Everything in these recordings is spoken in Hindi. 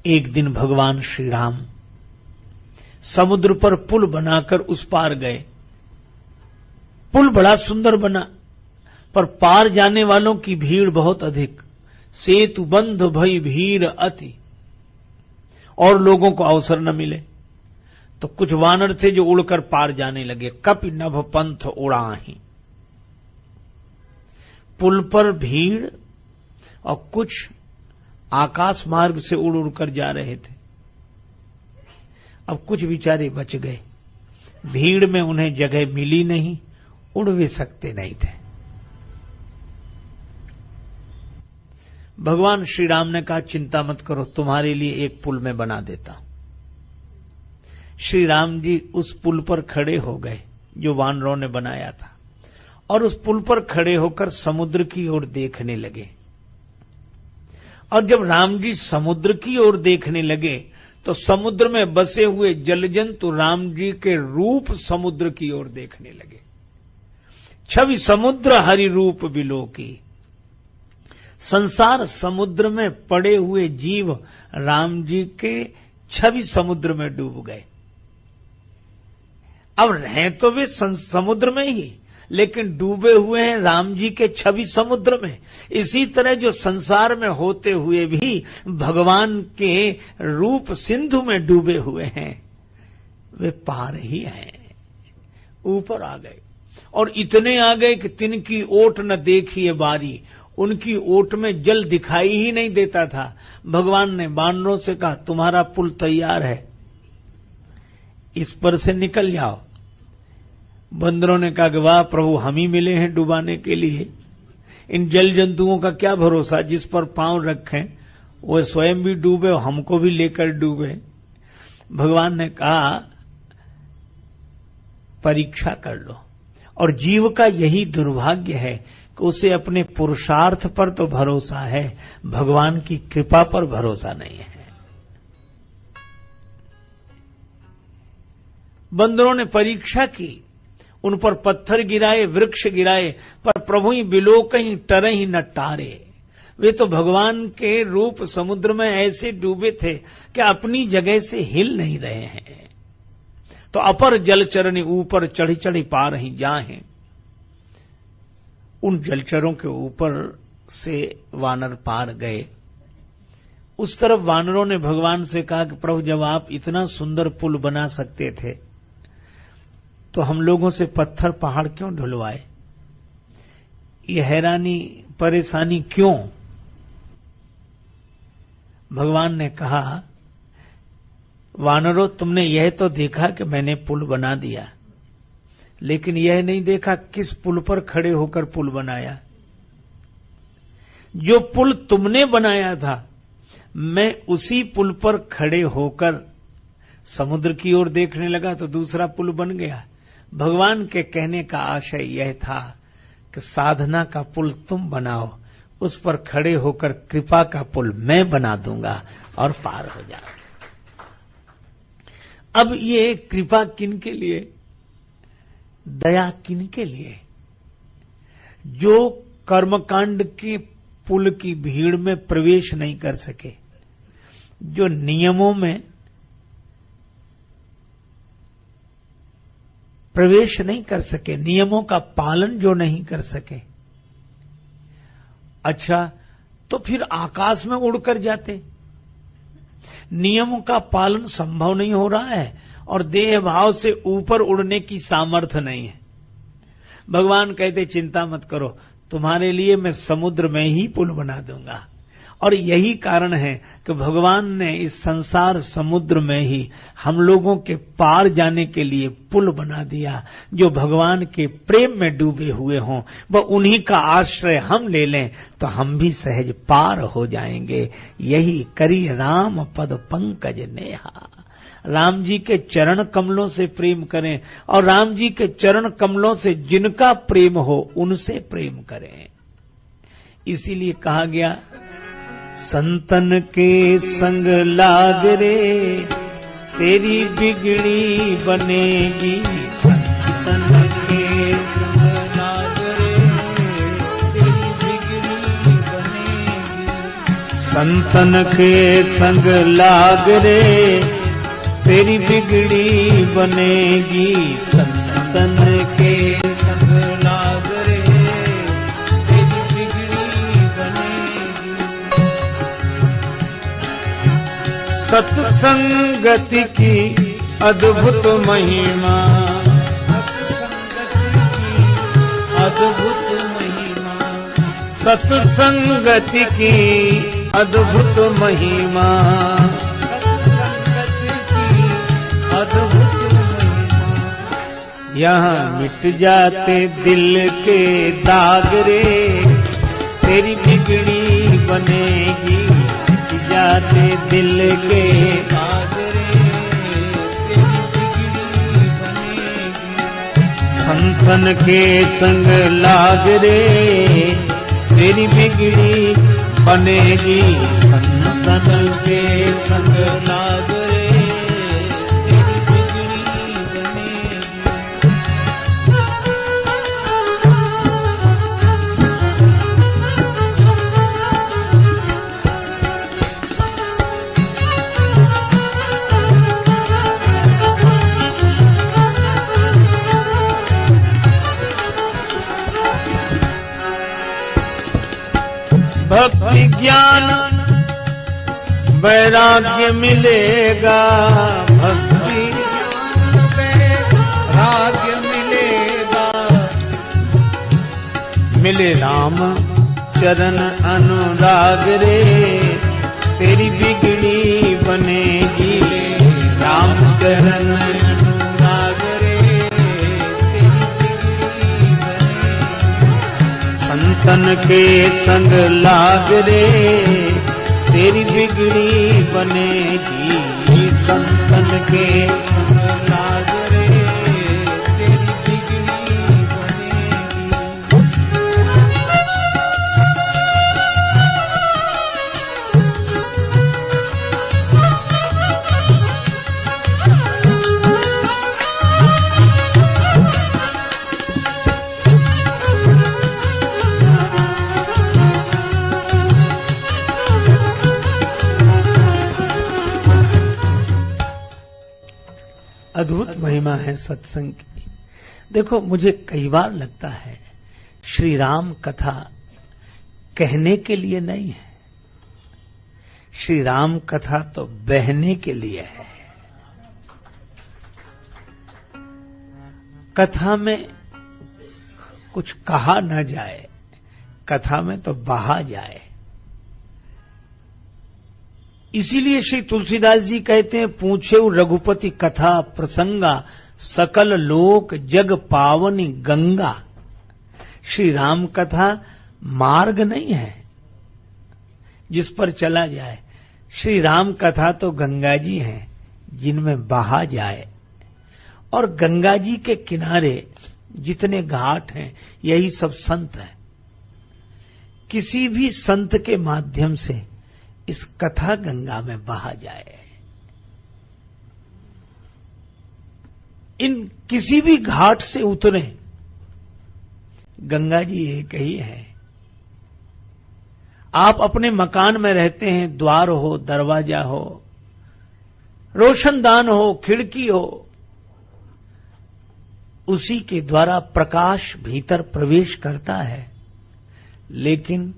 एक दिन भगवान श्री राम समुद्र पर पुल बनाकर उस पार गए। पुल बड़ा सुंदर बना, पर पार जाने वालों की भीड़ बहुत अधिक। सेतु बंध भई भीड़ अति, और लोगों को अवसर न मिले। तो कुछ वानर थे जो उड़कर पार जाने लगे। कपि नभ पंथ उड़ाही। पुल पर भीड़ और कुछ आकाश मार्ग से उड़ उड़कर जा रहे थे। अब कुछ बेचारे बच गए। भीड़ में उन्हें जगह मिली नहीं, उड़ भी सकते नहीं थे। भगवान श्री राम ने कहा, चिंता मत करो, तुम्हारे लिए एक पुल मैं बना देता हूं। श्री राम जी उस पुल पर खड़े हो गए जो वानरों ने बनाया था, और उस पुल पर खड़े होकर समुद्र की ओर देखने लगे। और जब राम जी समुद्र की ओर देखने लगे तो समुद्र में बसे हुए जलजंतु राम जी के रूप समुद्र की ओर देखने लगे। छवि समुद्र हरि रूप बिलोकी। संसार समुद्र में पड़े हुए जीव राम जी के छवि समुद्र में डूब गए। अब हैं तो वे समुद्र में ही, लेकिन डूबे हुए हैं राम जी के छवि समुद्र में। इसी तरह जो संसार में होते हुए भी भगवान के रूप सिंधु में डूबे हुए हैं, वे पार ही हैं, ऊपर आ गए। और इतने आ गए कि तिनकी ओट न देखिए बारी, उनकी ओट में जल दिखाई ही नहीं देता था। भगवान ने बानरों से कहा, तुम्हारा पुल तैयार है, इस पर से निकल जाओ। बंदरों ने कहा कि वाह प्रभु, हम ही मिले हैं डुबाने के लिए। इन जल जंतुओं का क्या भरोसा, जिस पर पांव रखें वो स्वयं भी डूबे और हमको भी लेकर डूबे। भगवान ने कहा, परीक्षा कर लो। और जीव का यही दुर्भाग्य है कि उसे अपने पुरुषार्थ पर तो भरोसा है, भगवान की कृपा पर भरोसा नहीं है। बंदरों ने परीक्षा की, उन पर पत्थर गिराए, वृक्ष गिराए, पर प्रभु ही बिलो कहीं टरे ही न टारे। वे तो भगवान के रूप समुद्र में ऐसे डूबे थे कि अपनी जगह से हिल नहीं रहे हैं। तो अपर जलचरणी ऊपर चढ़ी चढ़ी पा रही जाहे। उन जलचरों के ऊपर से वानर पार गए। उस तरफ वानरों ने भगवान से कहा कि प्रभु, जब आप इतना सुंदर पुल बना सकते थे तो हम लोगों से पत्थर पहाड़ क्यों ढुलवाए? ये हैरानी परेशानी क्यों? भगवान ने कहा, वानरों, तुमने यह तो देखा कि मैंने पुल बना दिया, लेकिन यह नहीं देखा किस पुल पर खड़े होकर पुल बनाया। जो पुल तुमने बनाया था, मैं उसी पुल पर खड़े होकर समुद्र की ओर देखने लगा तो दूसरा पुल बन गया। भगवान के कहने का आशय यह था कि साधना का पुल तुम बनाओ, उस पर खड़े होकर कृपा का पुल मैं बना दूंगा और पार हो जाओ। अब ये कृपा किन के लिए, दया किन के लिए? जो कर्मकांड के पुल की भीड़ में प्रवेश नहीं कर सके, जो नियमों में प्रवेश नहीं कर सके, नियमों का पालन जो नहीं कर सके। अच्छा, तो फिर आकाश में उड़कर जाते। नियमों का पालन संभव नहीं हो रहा है और देह भाव से ऊपर उड़ने की सामर्थ्य नहीं है। भगवान कहते, चिंता मत करो, तुम्हारे लिए मैं समुद्र में ही पुल बना दूंगा। और यही कारण है कि भगवान ने इस संसार समुद्र में ही हम लोगों के पार जाने के लिए पुल बना दिया। जो भगवान के प्रेम में डूबे हुए हों, वह उन्हीं का आश्रय हम ले लें तो हम भी सहज पार हो जाएंगे। यही करी राम पद पंकज नेहा। राम जी के चरण कमलों से प्रेम करें, और राम जी के चरण कमलों से जिनका प्रेम हो उनसे प्रेम करें। इसीलिए कहा गया, संतन के संग लाग रे तेरी बिगड़ी बनेगी। संतन के संग लाग रे तेरी बिगड़ी बनेगी। संतन के संग लाग रे तेरी बिगड़ी बनेगी। संतन के संग लाग रे तेरी बिगड़ी बनेगी। सत्संगति की अद्भुत महिमा, अद्भुत महिमा, सत्संगति की अद्भुत महिमा, सत्संगति की अद्भुत महिमा। यहाँ मिट जाते दिल के दाग रे तेरी बिगड़ी बनेगी। मिट जाते दिल के दाग रे तेरी बिगड़ी बनेगी। संतन के संग लाग रे तेरी बिगड़ी बनेगी। संतन के संग लाग रे तेरी बिगड़ी बनेगी। भक्ति ज्ञान वैराग्य मिलेगा। भक्ति वैराग्य मिलेगा। मिले राम चरण अनुराग रे तेरी बिगड़ी बनेगी। राम चरण अनुराग रे तेरी बिगड़ी बनेगी। संतन के संग लाग रे तेरी बिगड़ी बनेगी। संतन के संग लाग रे तेरी बिगड़ी बनेगी। अद्भुत महिमा है सत्संग की। देखो, मुझे कई बार लगता है श्री राम कथा कहने के लिए नहीं है, श्री राम कथा तो बहने के लिए है। कथा में कुछ कहा न जाए, कथा में तो बहा जाए। इसीलिए श्री तुलसीदास जी कहते हैं, पूछे रघुपति कथा प्रसंगा, सकल लोक जग पावनी गंगा। श्री राम कथा मार्ग नहीं है जिस पर चला जाए। श्री राम कथा तो गंगा जी हैं जिनमें बहा जाए। और गंगा जी के किनारे जितने घाट हैं यही सब संत हैं। किसी भी संत के माध्यम से इस कथा गंगा में बहा जाए। इन किसी भी घाट से उतरे, गंगा जी एक ही है। आप अपने मकान में रहते हैं, द्वार हो, दरवाजा हो, रोशनदान हो, खिड़की हो, उसी के द्वारा प्रकाश भीतर प्रवेश करता है। लेकिन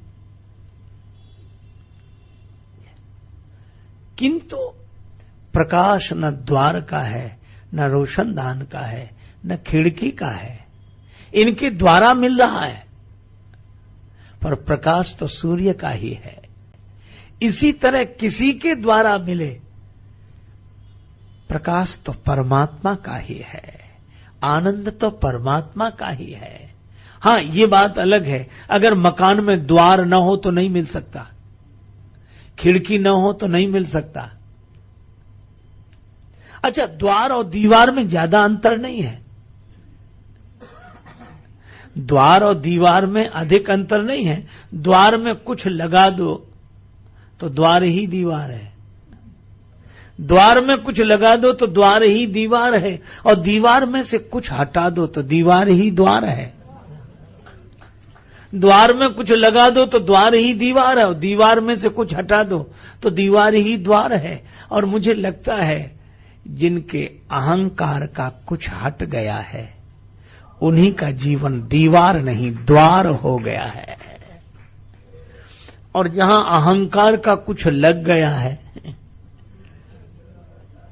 किंतु प्रकाश न द्वार का है, न रोशनदान का है, न खिड़की का है। इनके द्वारा मिल रहा है, पर प्रकाश तो सूर्य का ही है। इसी तरह किसी के द्वारा मिले, प्रकाश तो परमात्मा का ही है, आनंद तो परमात्मा का ही है। हां, ये बात अलग है, अगर मकान में द्वार न हो तो नहीं मिल सकता, खिड़की न हो तो नहीं मिल सकता। अच्छा, द्वार और दीवार में ज्यादा अंतर नहीं है, द्वार और दीवार में अधिक अंतर नहीं है। द्वार में कुछ लगा दो तो द्वार ही दीवार है, द्वार में कुछ लगा दो तो द्वार ही दीवार है, और दीवार में से कुछ हटा दो तो दीवार ही द्वार है। द्वार में कुछ लगा दो तो द्वार ही दीवार है, और दीवार में से कुछ हटा दो तो दीवार ही द्वार है। और मुझे लगता है जिनके अहंकार का कुछ हट गया है उन्हीं का जीवन दीवार नहीं द्वार हो गया है, और जहां अहंकार का कुछ लग गया है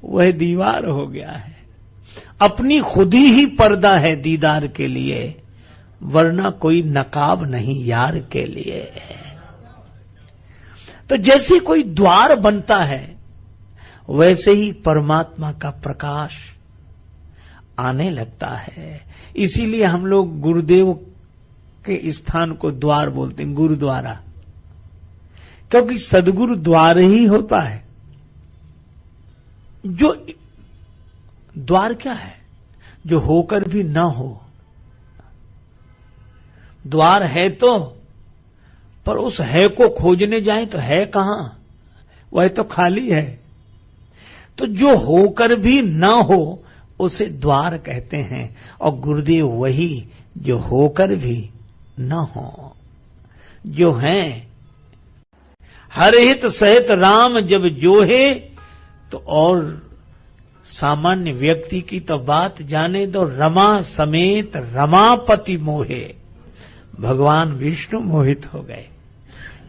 वह दीवार हो गया है। अपनी खुद ही पर्दा है दीदार के लिए, वरना कोई नकाब नहीं यार के लिए। तो जैसे कोई द्वार बनता है वैसे ही परमात्मा का प्रकाश आने लगता है। इसीलिए हम लोग गुरुदेव के स्थान को द्वार बोलते हैं, गुरुद्वारा, क्योंकि सदगुरु द्वार ही होता है। जो द्वार क्या है? जो होकर भी ना हो। द्वार है तो, पर उस है को खोजने जाए तो है कहां? वह तो खाली है। तो जो होकर भी ना हो उसे द्वार कहते हैं, और गुरुदेव वही जो होकर भी न हो, जो हैं। हर हित सहित राम जब जोहे, तो और सामान्य व्यक्ति की तो बात जाने दो, रमा समेत रमापति मोहे, भगवान विष्णु मोहित हो गए।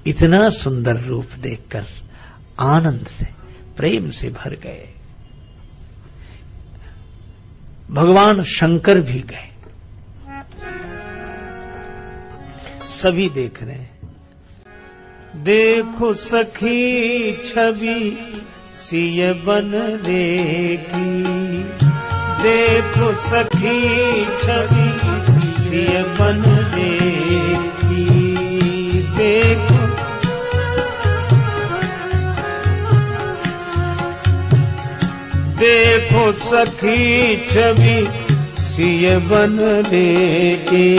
इतना सुंदर रूप देखकर आनंद से प्रेम से भर गए। भगवान शंकर भी गए, सभी देख रहे हैं। देखो सखी छवि सिय बन रेगी, देखो सखी छवि सिय बन रेगी, देखो देखो सखी छवि सिय बन रेगी,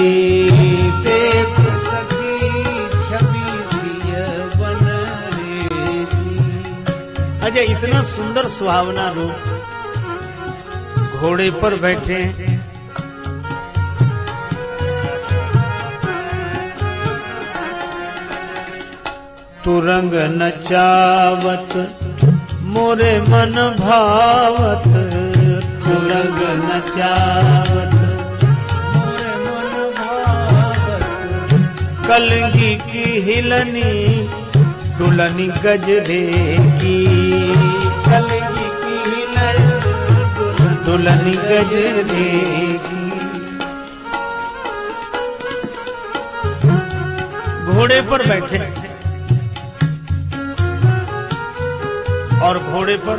देखो सखी छवि सिय बन रेगी। अजय इतना सुंदर सुहावना रूप, घोड़े पर बैठे, तुरंग नचावत मोरे मन भावत, तुरंग नचावत मोरे मन भावत, कलगी की हिलनी दुल्हनी गजरे की, कलगी की हिलनी दुल्हनी गजरे की। घोड़े पर बैठे और घोड़े पर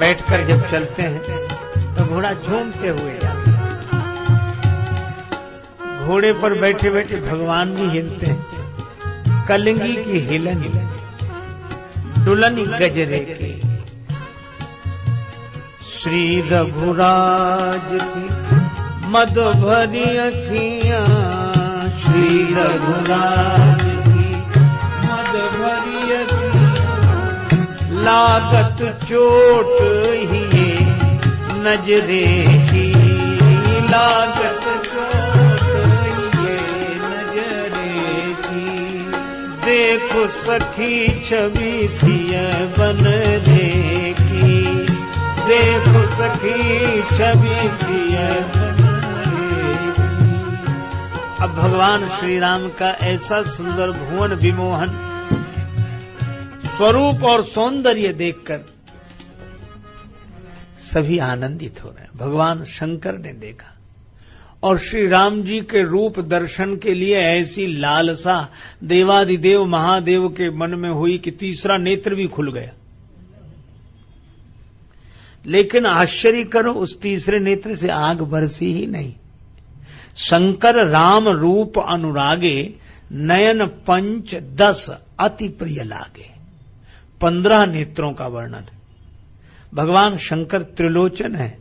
बैठकर जब चलते हैं तो घोड़ा झूमते हुए जाता है। घोड़े पर बैठे बैठे भगवान भी हिलते हैं। कलंगी की हिलनी दुल्हनी गजरे की, श्री रघुराज की मद भरी अखियां, श्री रघुराज की मद भरी अखियां, लागत चोट ही नजरे की, लागत चोट ही नजरे की। देखो सखी छवि सिय बन रेगी, देखो सखी छवि सिय बन रेगी। अब भगवान श्री राम का ऐसा सुंदर भुवन विमोहन स्वरूप और सौंदर्य देखकर सभी आनंदित हो रहे हैं। भगवान शंकर ने देखा और श्री राम जी के रूप दर्शन के लिए ऐसी लालसा देवादिदेव महादेव के मन में हुई कि तीसरा नेत्र भी खुल गया। लेकिन आश्चर्य करो, उस तीसरे नेत्र से आग बरसी ही नहीं। शंकर राम रूप अनुरागे, नयन पंच 10 अति प्रिय लागे। 15 नेत्रों का वर्णन है। भगवान शंकर त्रिलोचन है,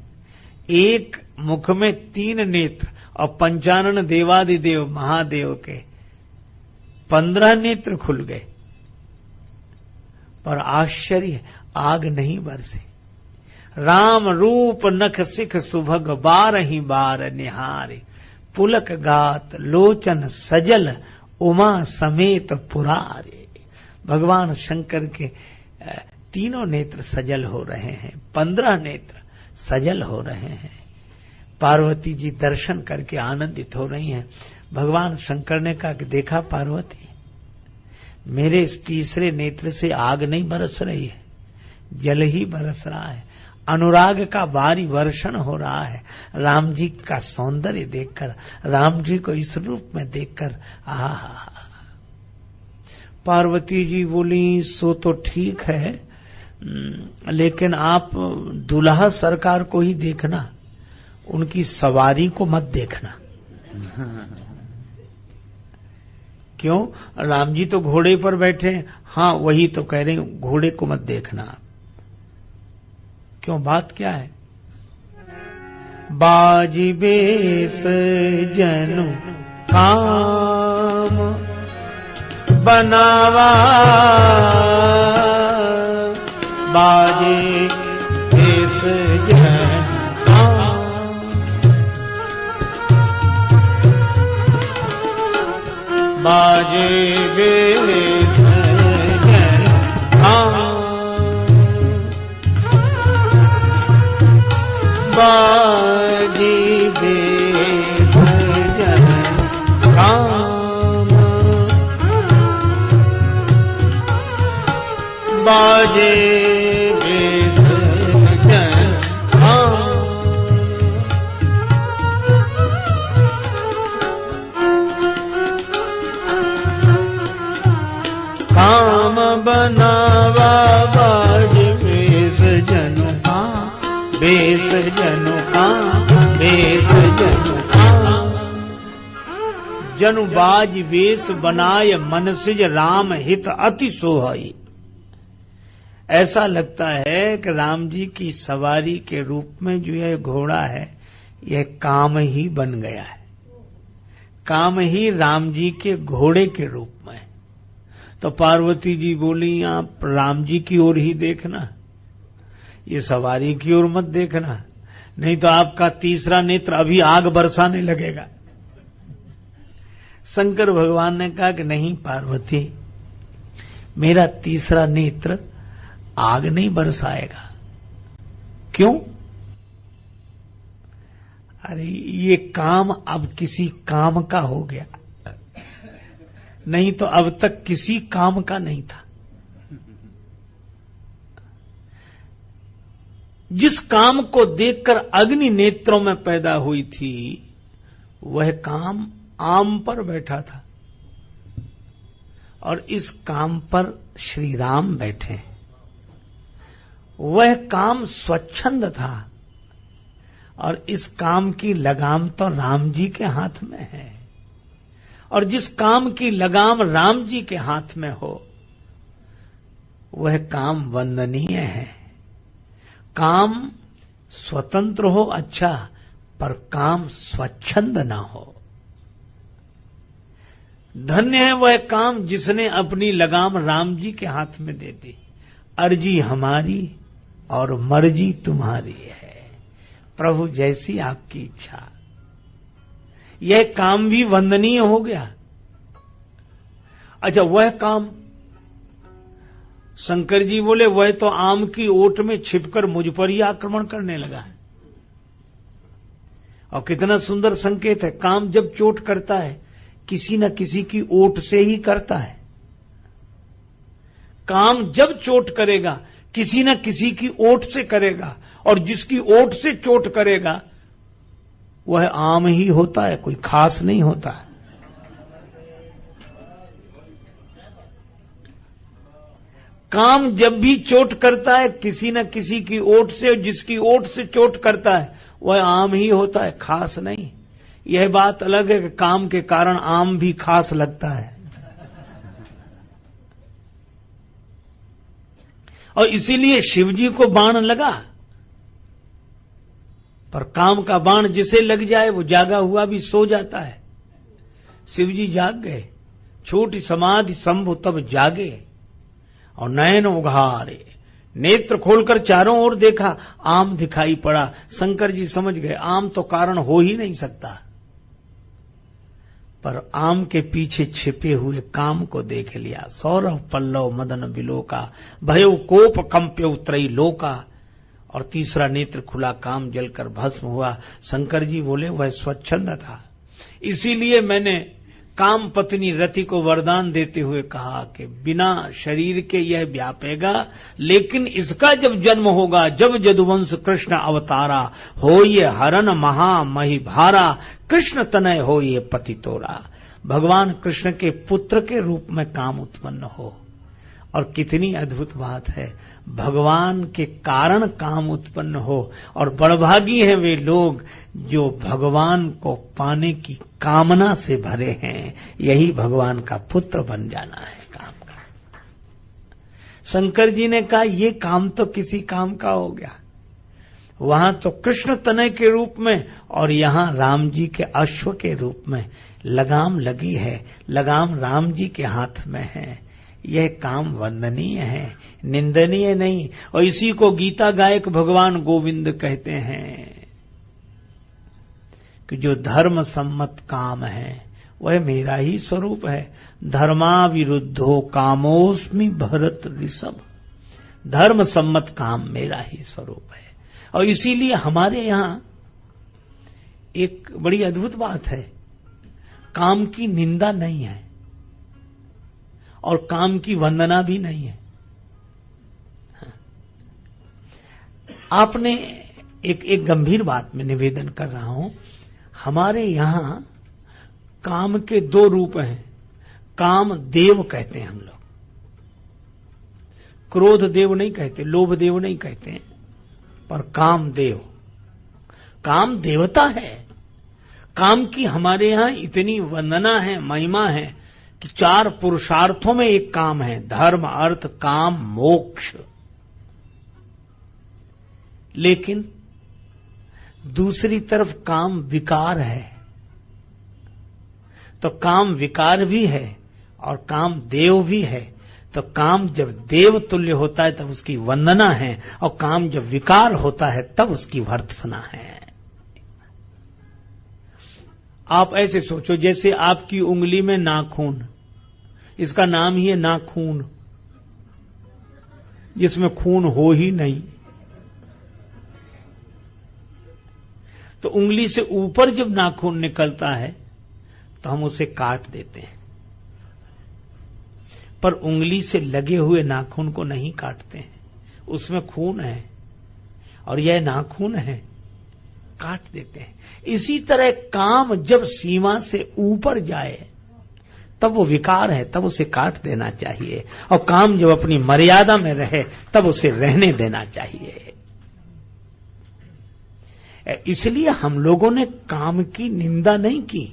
एक मुख में 3 नेत्र, और 55 देवादिदेव महादेव के 15 नेत्र खुल गए। पर आश्चर्य, आग नहीं बरसे। राम रूप नख सिख सुभग बारहि बार निहारे, पुलक गात लोचन सजल उमा समेत पुरारे। भगवान शंकर के तीनों नेत्र सजल हो रहे हैं, 15 नेत्र सजल हो रहे हैं। पार्वती जी दर्शन करके आनंदित हो रही हैं। भगवान शंकर ने कहा कि देखा पार्वती, मेरे इस तीसरे नेत्र से आग नहीं बरस रही है, जल ही बरस रहा है। अनुराग का भारी वर्षण हो रहा है। राम जी का सौंदर्य देखकर, राम जी को इस रूप में देखकर आहा। पार्वती जी बोली सो तो ठीक है, लेकिन आप दुल्हा सरकार को ही देखना, उनकी सवारी को मत देखना। क्यों? राम जी तो घोड़े पर बैठे। हाँ वही तो कह रहे हैं, घोड़े को मत देखना। क्यों, बात क्या है? बाजी बेस जनु काम बनावा, बाजे बेस जनु काम, बाजे बेस जनु काम, बाजी बेस जनु काम, बाजे बेस जनु काम। काम बनावा बाजे बेस जनु काम, बेस जनु काम, बेस जनु काम। जनु बाज वेश बनाय मनसिज राम हित अति सोहाई। ऐसा लगता है कि राम जी की सवारी के रूप में जो यह घोड़ा है, यह काम ही बन गया है। काम ही राम जी के घोड़े के रूप में। तो पार्वती जी बोली आप राम जी की ओर ही देखना, ये सवारी की ओर मत देखना, नहीं तो आपका तीसरा नेत्र अभी आग बरसाने लगेगा। शंकर भगवान ने कहा कि नहीं पार्वती, मेरा तीसरा नेत्र आग नहीं बरसाएगा। क्यों? अरे ये काम अब किसी काम का हो गया, नहीं तो अब तक किसी काम का नहीं था। जिस काम को देखकर अग्नि नेत्रों में पैदा हुई थी, वह काम आम पर बैठा था और इस काम पर श्री राम बैठे। वह काम स्वच्छंद था और इस काम की लगाम तो राम जी के हाथ में है। और जिस काम की लगाम राम जी के हाथ में हो, वह काम वंदनीय है। काम स्वतंत्र हो अच्छा, पर काम स्वच्छंद ना हो। धन्य है वह काम जिसने अपनी लगाम राम जी के हाथ में दे दी। अर्जी हमारी और मर्जी तुम्हारी है, प्रभु जैसी आपकी इच्छा। यह काम भी वंदनीय हो गया। अच्छा, वह काम शंकर जी बोले वह तो आम की ओट में छिपकर मुझ पर ही आक्रमण करने लगा है। और कितना सुंदर संकेत है, काम जब चोट करता है किसी न किसी की ओट से ही करता है। काम जब चोट करेगा किसी न किसी की ओट से करेगा, और जिसकी ओट से चोट करेगा वह आम ही होता है, कोई खास नहीं होता है। काम जब भी चोट करता है किसी न किसी की ओट से, और जिसकी ओट से चोट करता है वह आम ही होता है, खास नहीं। यह बात अलग है कि काम के कारण आम भी खास लगता है। और इसीलिए शिवजी को बाण लगा, पर काम का बाण जिसे लग जाए वो जागा हुआ भी सो जाता है। शिवजी जाग गए, छोटी समाधि शंभु तब जागे और नयन उघारे, नेत्र खोलकर चारों ओर देखा, आम दिखाई पड़ा। शंकर जी समझ गए आम तो कारण हो ही नहीं सकता। पर आम के पीछे छिपे हुए काम को देख लिया। सौरभ पल्लव मदन बिलोका, भयो कोप कंप्यो त्रैलोका। और तीसरा नेत्र खुला, काम जलकर भस्म हुआ। शंकर जी बोले वह स्वच्छंद था, इसीलिए मैंने काम पत्नी रति को वरदान देते हुए कहा कि बिना शरीर के यह व्यापेगा, लेकिन इसका जब जन्म होगा, जब यदुवंश कृष्ण अवतारा, हो ये हरण महा मही भारा, कृष्ण तनय हो ये पति तोरा। भगवान कृष्ण के पुत्र के रूप में काम उत्पन्न हो। और कितनी अद्भुत बात है, भगवान के कारण काम उत्पन्न हो। और बड़भागी हैं वे लोग जो भगवान को पाने की कामना से भरे हैं। यही भगवान का पुत्र बन जाना है काम का। शंकर जी ने कहा ये काम तो किसी काम का हो गया, वहां तो कृष्ण तनय के रूप में और यहां राम जी के अश्व के रूप में लगाम लगी है। लगाम राम जी के हाथ में है। यह काम वंदनीय है, निंदनीय नहीं। और इसी को गीता गायक भगवान गोविंद कहते हैं कि जो धर्म सम्मत काम है वह मेरा ही स्वरूप है। धर्मा विरुद्धो कामोस्मि भरत ऋषभ। धर्म सम्मत काम मेरा ही स्वरूप है। और इसीलिए हमारे यहां एक बड़ी अद्भुत बात है, काम की निंदा नहीं है और काम की वंदना भी नहीं है। आपने एक गंभीर बात में निवेदन कर रहा हूं, हमारे यहां काम के दो रूप हैं। काम देव कहते हैं हम लोग, क्रोध देव नहीं कहते, लोभ देव नहीं कहते, पर काम देव। काम देवता है। काम की हमारे यहां इतनी वंदना है, महिमा है कि 4 पुरुषार्थों में एक काम है, धर्म अर्थ काम मोक्ष। लेकिन दूसरी तरफ काम विकार है। तो काम विकार भी है और काम देव भी है। तो काम जब देव तुल्य होता है तब उसकी वंदना है, और काम जब विकार होता है तब उसकी भर्त्सना है। आप ऐसे सोचो जैसे आपकी उंगली में नाखून, इसका नाम ही है नाखून, जिसमें खून हो ही नहीं। तो उंगली से ऊपर जब नाखून निकलता है तो हम उसे काट देते हैं, पर उंगली से लगे हुए नाखून को नहीं काटते हैं। उसमें खून है और यह नाखून है, काट देते हैं। इसी तरह काम जब सीमा से ऊपर जाए तब वो विकार है, तब उसे काट देना चाहिए। और काम जब अपनी मर्यादा में रहे तब उसे रहने देना चाहिए। इसलिए हम लोगों ने काम की निंदा नहीं की,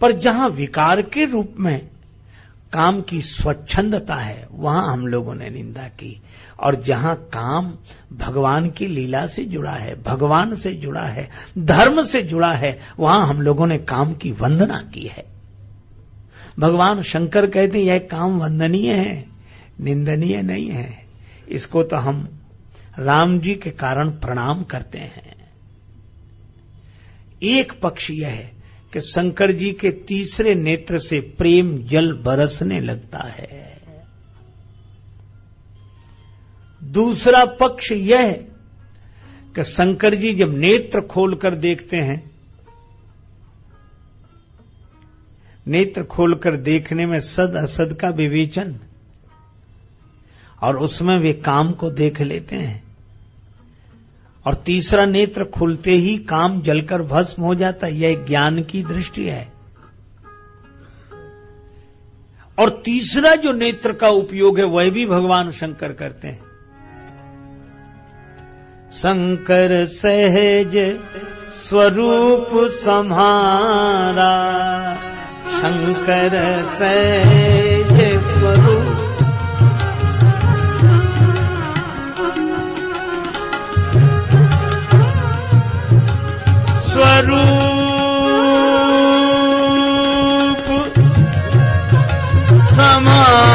पर जहां विकार के रूप में काम की स्वच्छंदता है वहां हम लोगों ने निंदा की। और जहां काम भगवान की लीला से जुड़ा है, भगवान से जुड़ा है, धर्म से जुड़ा है, वहां हम लोगों ने काम की वंदना की है। भगवान शंकर कहते हैं यह काम वंदनीय है, निंदनीय नहीं है। इसको तो हम राम जी के कारण प्रणाम करते हैं। एक पक्ष यह है कि शंकर जी के तीसरे नेत्र से प्रेम जल बरसने लगता है। दूसरा पक्ष यह है कि शंकर जी जब नेत्र खोलकर देखते हैं, नेत्र खोलकर देखने में सद असद का विवेचन, और उसमें वे काम को देख लेते हैं। और तीसरा नेत्र खुलते ही काम जलकर भस्म हो जाता है। यह ज्ञान की दृष्टि है। और तीसरा जो नेत्र का उपयोग है वह भी भगवान शंकर करते हैं। शंकर सहज स्वरूप सम्हारा, शंकर सहज स्वरूप स्वरूप समारा।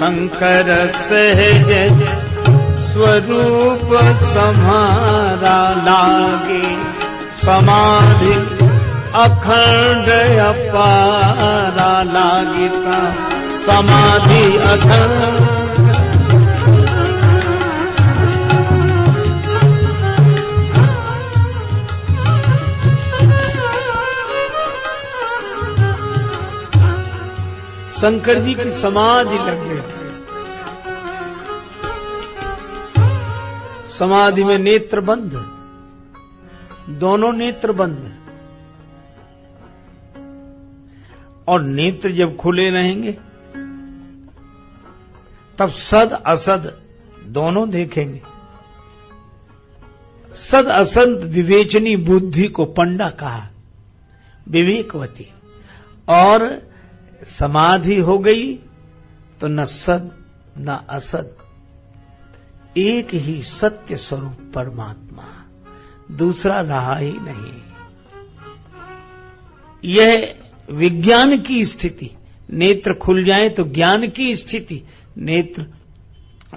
शंकर सहज स्वरूप सम्हारा लागे, समाधि अखंड अपारा लागे, समाधि अखंड। शंकर जी की समाधि लग गई। समाधि में नेत्र बंद, दोनों नेत्र बंद, और नेत्र जब खुले रहेंगे तब सद असद दोनों देखेंगे। सद असद विवेचनी बुद्धि को पंडा कहा, विवेकवती। और समाधि हो गई तो न सद न असद, एक ही सत्य स्वरूप परमात्मा, दूसरा रहा ही नहीं। यह विज्ञान की स्थिति। नेत्र खुल जाए तो ज्ञान की स्थिति, नेत्र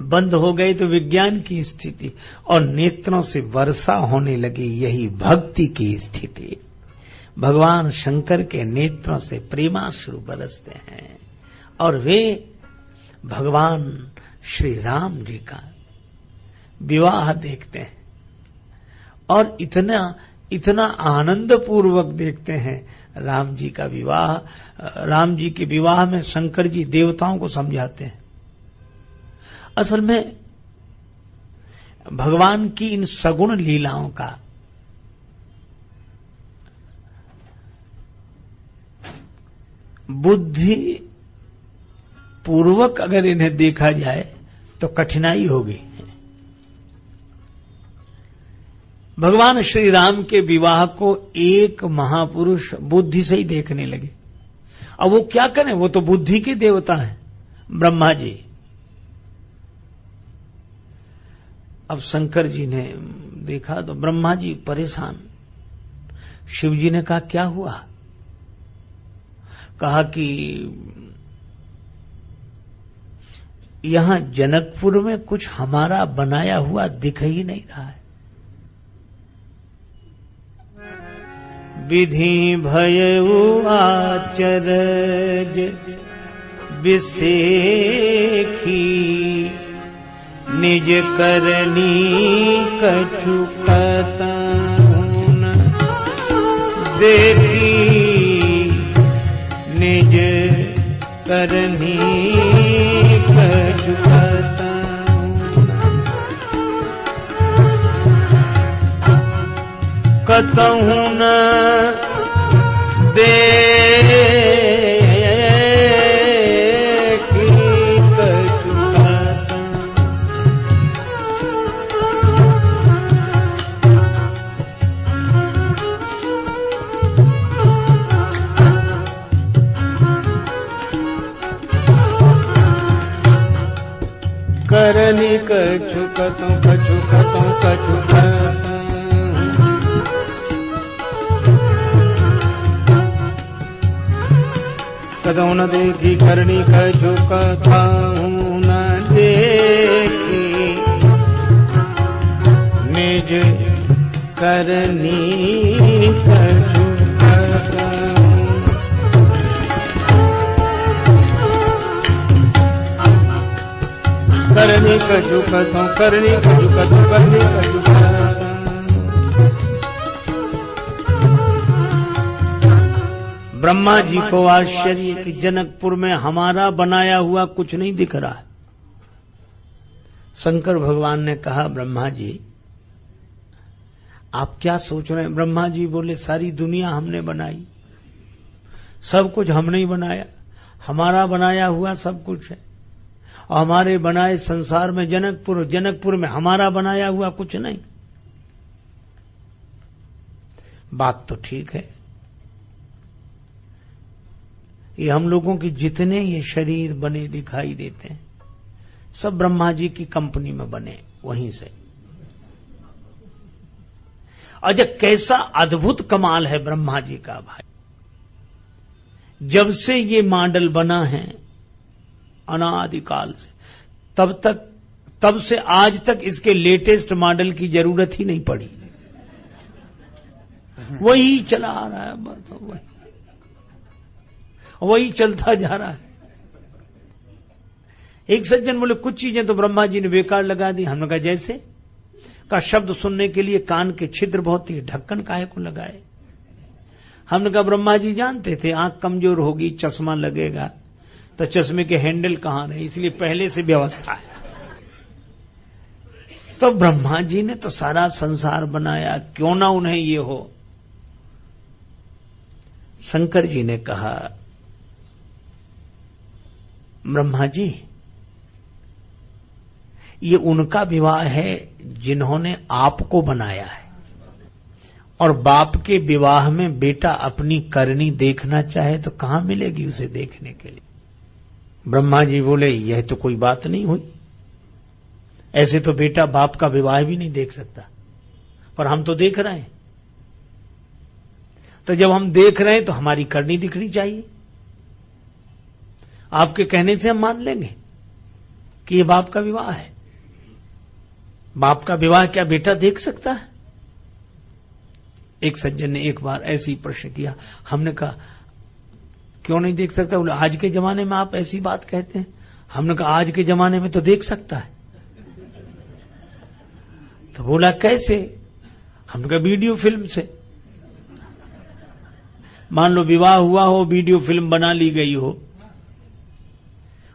बंद हो गए तो विज्ञान की स्थिति, और नेत्रों से वर्षा होने लगी, यही भक्ति की स्थिति। भगवान शंकर के नेत्रों से प्रेमाश्रु बरसते हैं और वे भगवान श्री राम जी का विवाह देखते हैं और इतना आनंद पूर्वक देखते हैं राम जी का विवाह। राम जी के विवाह में शंकर जी देवताओं को समझाते हैं। असल में भगवान की इन सगुण लीलाओं का बुद्धि पूर्वक अगर इन्हें देखा जाए तो कठिनाई होगी। भगवान श्री राम के विवाह को एक महापुरुष बुद्धि से ही देखने लगे। अब वो क्या करें, वो तो बुद्धि के देवता हैं, ब्रह्मा जी। अब शंकर जी ने देखा तो ब्रह्मा जी परेशान। शिव जी ने कहा क्या हुआ? कहा कि यहां जनकपुर में कुछ हमारा बनाया हुआ दिख ही नहीं रहा है। विधि भयउ आचरज विसेखी, निज करनी कछु कतन देखी, निज करनी कछु कतन। कतहु न देखी कछु कतन। करनी कछु कतौ कछु कतौ कछु कतौ। कतौ न देखी करनी कछु कतौ न देखी, निज करनी कछु कतौ। करनी कछु कतौ करनी कछु कतौ करनी कछु कतौ। ब्रह्मा जी को आश्चर्य कि जनकपुर में हमारा बनाया हुआ कुछ नहीं दिख रहा है। शंकर भगवान ने कहा ब्रह्मा जी आप क्या सोच रहे हैं? ब्रह्मा जी बोले सारी दुनिया हमने बनाई, सब कुछ हमने ही बनाया, हमारा बनाया हुआ सब कुछ है। और हमारे बनाए संसार में जनकपुर में हमारा बनाया हुआ कुछ नहीं। बात तो ठीक है, ये हम लोगों के जितने ये शरीर बने दिखाई देते हैं सब ब्रह्मा जी की कंपनी में बने, वहीं से। अच्छा कैसा अद्भुत कमाल है ब्रह्मा जी का भाई। जब से ये मॉडल बना है अनादिकाल से। तब से आज तक इसके लेटेस्ट मॉडल की जरूरत ही नहीं पड़ी, वही चला आ रहा है, बस वही चलता जा रहा है। एक सज्जन बोले कुछ चीजें तो ब्रह्मा जी ने बेकार लगा दी। हमने कहा जैसे? का शब्द सुनने के लिए कान के छिद्र बहुत ही, ढक्कन काहे को लगाए? हमने कहा ब्रह्मा जी जानते थे आंख कमजोर होगी, चश्मा लगेगा, तो चश्मे के हैंडल कहां रहे, इसलिए पहले से व्यवस्था है। तो ब्रह्मा जी ने तो सारा संसार बनाया, क्यों ना उन्हें ये हो। शंकर जी ने कहा ब्रह्मा जी ये उनका विवाह है जिन्होंने आपको बनाया है, और बाप के विवाह में बेटा अपनी करनी देखना चाहे तो कहां मिलेगी उसे देखने के लिए। ब्रह्मा जी बोले यह तो कोई बात नहीं हुई, ऐसे तो बेटा बाप का विवाह भी नहीं देख सकता, पर हम तो देख रहे हैं। तो जब हम देख रहे हैं तो हमारी करनी दिखनी चाहिए। आपके कहने से हम मान लेंगे कि यह बाप का विवाह है। बाप का विवाह क्या बेटा देख सकता है? एक सज्जन ने एक बार ऐसे ही प्रश्न किया। हमने कहा क्यों नहीं देख सकता? बोले आज के जमाने में आप ऐसी बात कहते हैं। हमने कहा आज के जमाने में तो देख सकता है। तो बोला कैसे? हमने कहा वीडियो फिल्म से। मान लो विवाह हुआ हो, वीडियो फिल्म बना ली गई हो,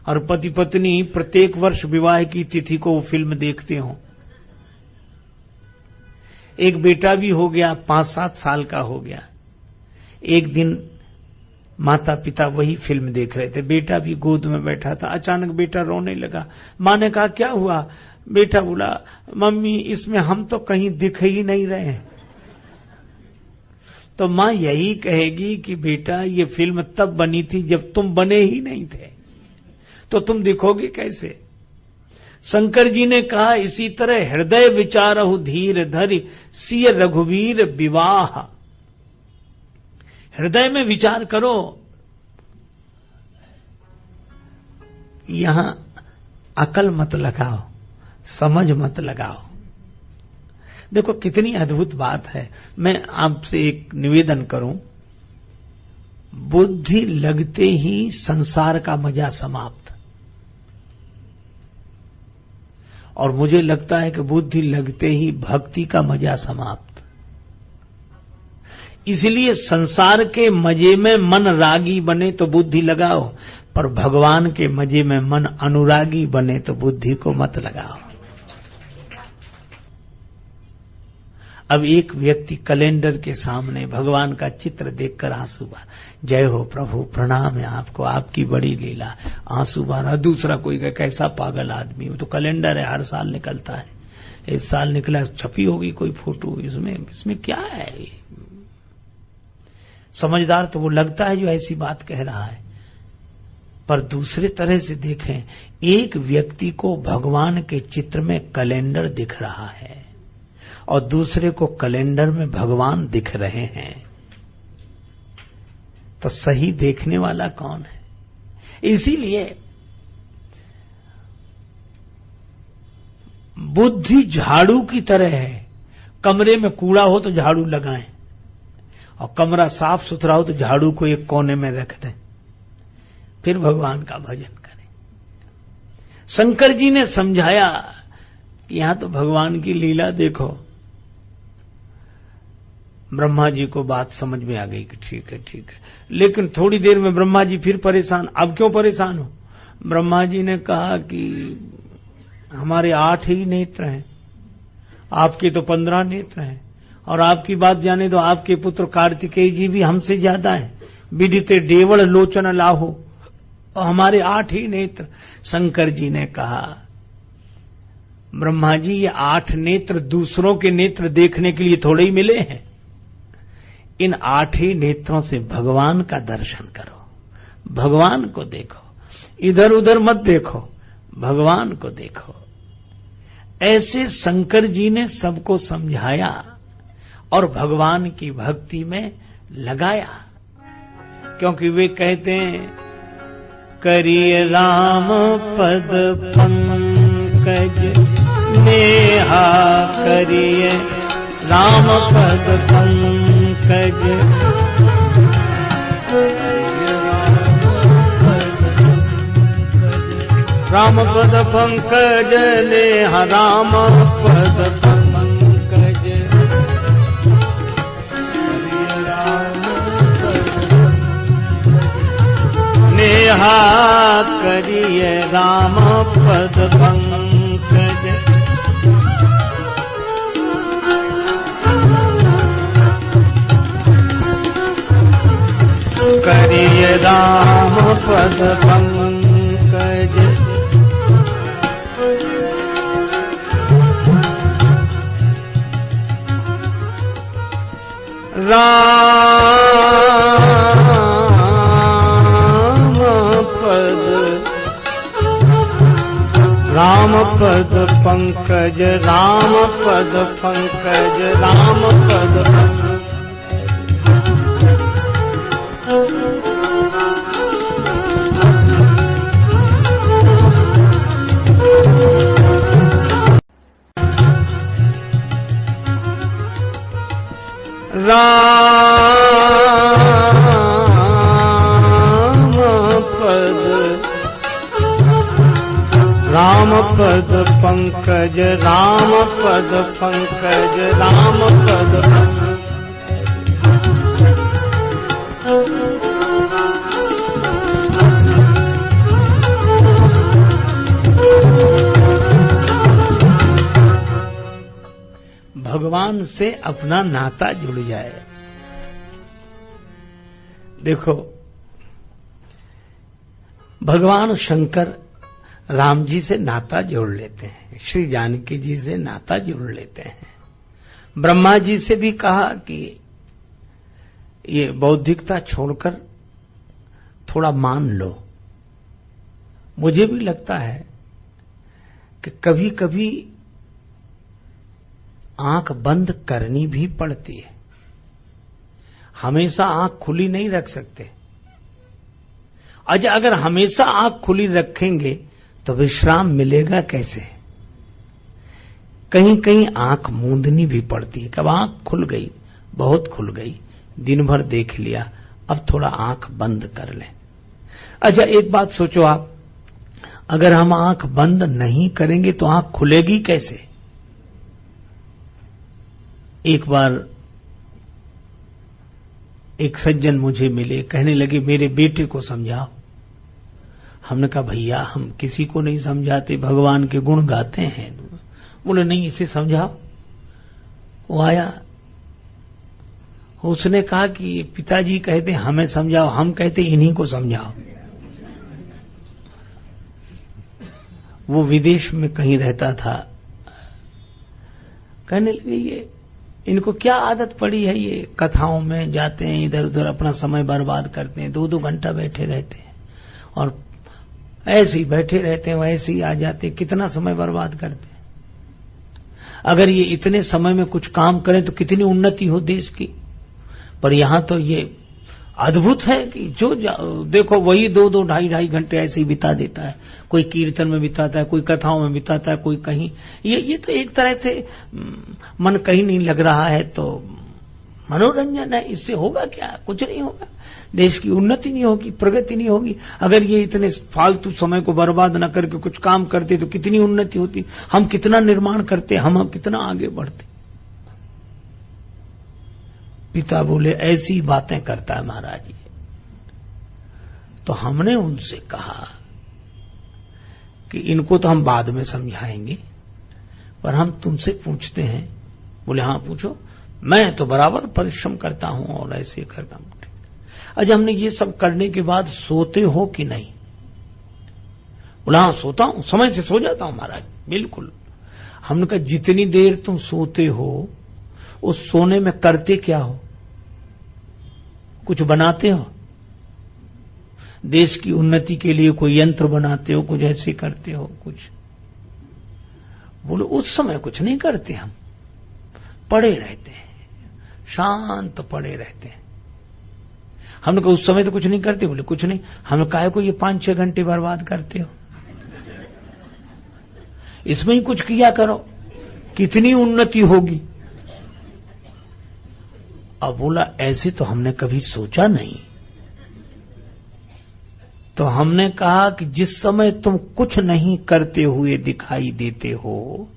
और पति पत्नी प्रत्येक वर्ष विवाह की तिथि को वो फिल्म देखते हो। एक बेटा भी हो गया, 5-7 साल का हो गया। एक दिन माता पिता वही फिल्म देख रहे थे, बेटा भी गोद में बैठा था। अचानक बेटा रोने लगा। मां ने कहा क्या हुआ? बेटा बोला मम्मी इसमें हम तो कहीं दिख ही नहीं रहे हैं। तो मां यही कहेगी कि बेटा ये फिल्म तब बनी थी जब तुम बने ही नहीं थे, तो तुम दिखोगे कैसे? शंकर जी ने कहा इसी तरह हृदय विचारहु धीर धरि सिय रघुवीर विवाह। हृदय में विचार करो। यहां अकल मत लगाओ, समझ मत लगाओ। देखो कितनी अद्भुत बात है। मैं आपसे एक निवेदन करूं, बुद्धि लगते ही संसार का मजा समाप्त। और मुझे लगता है कि बुद्धि लगते ही भक्ति का मजा समाप्त। इसलिए संसार के मजे में मन रागी बने तो बुद्धि लगाओ, पर भगवान के मजे में मन अनुरागी बने तो बुद्धि को मत लगाओ। अब एक व्यक्ति कैलेंडर के सामने भगवान का चित्र देखकर आंसू बहा, जय हो प्रभु, प्रणाम है आपको, आपकी बड़ी लीला, आंसू बहा। दूसरा कोई कहे कैसा पागल आदमी, वो तो कैलेंडर है, हर साल निकलता है, इस साल निकला, छपी होगी कोई फोटो, इसमें क्या है? समझदार तो वो लगता है जो ऐसी बात कह रहा है। पर दूसरे तरह से देखें, एक व्यक्ति को भगवान के चित्र में कैलेंडर दिख रहा है और दूसरे को कैलेंडर में भगवान दिख रहे हैं, तो सही देखने वाला कौन है? इसीलिए बुद्धि झाड़ू की तरह है। कमरे में कूड़ा हो तो झाड़ू लगाएं, और कमरा साफ सुथरा हो तो झाड़ू को एक कोने में रख दें, फिर भगवान का भजन करें। शंकर जी ने समझाया कि यहां तो भगवान की लीला देखो। ब्रह्मा जी को बात समझ में आ गई कि ठीक है, लेकिन थोड़ी देर में ब्रह्मा जी फिर परेशान। अब क्यों परेशान हो? ब्रह्मा जी ने कहा कि हमारे 8 ही नेत्र हैं, आपके तो 15 नेत्र हैं, और आपकी बात जाने तो आपके पुत्र कार्तिकेय जी भी हमसे ज्यादा हैं। विदिते देवल लोचन लाहो, और हमारे 8 ही नेत्र। शंकर जी ने कहा ब्रह्मा जी ये 8 नेत्र दूसरों के नेत्र देखने के लिए थोड़े ही मिले हैं। इन 8 ही नेत्रों से भगवान का दर्शन करो, भगवान को देखो, इधर उधर मत देखो, भगवान को देखो। ऐसे शंकर जी ने सबको समझाया और भगवान की भक्ति में लगाया। क्योंकि वे कहते हैं करिए राम पद पंकज नेहा करिए राम पद पंकज राम पद पंकज नेहा राम पद पंकज नेहा करिए राम पद पंकज करिए राम पद पंकज राम पद पंकज राम पद पंकज राम पद राम पद पंकज राम पद पंकज राम पद भगवान से अपना नाता जुड़ जाए। देखो, भगवान शंकर राम जी से नाता जोड़ लेते हैं, श्री जानकी जी से नाता जोड़ लेते हैं। ब्रह्मा जी से भी कहा कि ये बौद्धिकता छोड़कर थोड़ा मान लो। मुझे भी लगता है कि कभी कभी आंख बंद करनी भी पड़ती है, हमेशा आंख खुली नहीं रख सकते। अच्छा, अगर हमेशा आंख खुली रखेंगे तो विश्राम मिलेगा कैसे? कहीं कहीं आंख मूंदनी भी पड़ती है। कब आंख खुल गई, बहुत खुल गई, दिन भर देख लिया, अब थोड़ा आंख बंद कर लें। अच्छा, एक बात सोचो आप, अगर हम आंख बंद नहीं करेंगे तो आंख खुलेगी कैसे? एक बार एक सज्जन मुझे मिले, कहने लगे मेरे बेटे को समझाओ। हमने कहा भैया हम किसी को नहीं समझाते, भगवान के गुण गाते हैं। बोले नहीं, इसे समझाओ। वो आया, उसने कहा कि पिताजी कहते हमें समझाओ, हम कहते इन्हीं को समझाओ। वो विदेश में कहीं रहता था। कहने लगे ये इनको क्या आदत पड़ी है, ये कथाओं में जाते हैं, इधर उधर अपना समय बर्बाद करते हैं, 2-2 घंटा बैठे रहते हैं और ऐसे ही बैठे रहते हैं, वैसे ही आ जाते हैं, कितना समय बर्बाद करते हैं। अगर ये इतने समय में कुछ काम करें तो कितनी उन्नति हो देश की। पर यहां तो ये अद्भुत है कि जो देखो वही 2-2 ढाई घंटे ऐसे ही बिता देता है। कोई कीर्तन में बिताता है, कोई कथाओं में बिताता है, कोई कहीं। ये तो एक तरह से मन कहीं नहीं लग रहा है तो मनोरंजन है। इससे होगा क्या? कुछ नहीं होगा। देश की उन्नति नहीं होगी, प्रगति नहीं होगी। अगर ये इतने फालतू समय को बर्बाद न करके कुछ काम करते तो कितनी उन्नति होती, हम कितना निर्माण करते, हम कितना आगे बढ़ते। पिता बोले ऐसी बातें करता है महाराज ये। तो हमने उनसे कहा कि इनको तो हम बाद में समझाएंगे, पर हम तुमसे पूछते हैं। बोले हाँ पूछो। मैं तो बराबर परिश्रम करता हूं और ऐसे करता हूं। अच्छा, हमने ये सब करने के बाद सोते हो कि नहीं? बोला हाँ सोता हूं, समय से सो जाता हूं महाराज, बिल्कुल। हमने कहा जितनी देर तुम सोते हो उस सोने में करते क्या हो? कुछ बनाते हो? देश की उन्नति के लिए कोई यंत्र बनाते हो, कुछ ऐसे करते हो कुछ? बोलो उस समय कुछ नहीं करते, हम पड़े रहते हैं, शांत पड़े रहते हैं। हमने कहा उस समय तो कुछ नहीं करते। बोले कुछ नहीं। हमने कहा को ये 5-6 घंटे बर्बाद करते हो, इसमें ही कुछ किया करो, कितनी उन्नति होगी। अब बोला ऐसे तो हमने कभी सोचा नहीं। तो हमने कहा कि जिस समय तुम कुछ नहीं करते हुए दिखाई देते हो,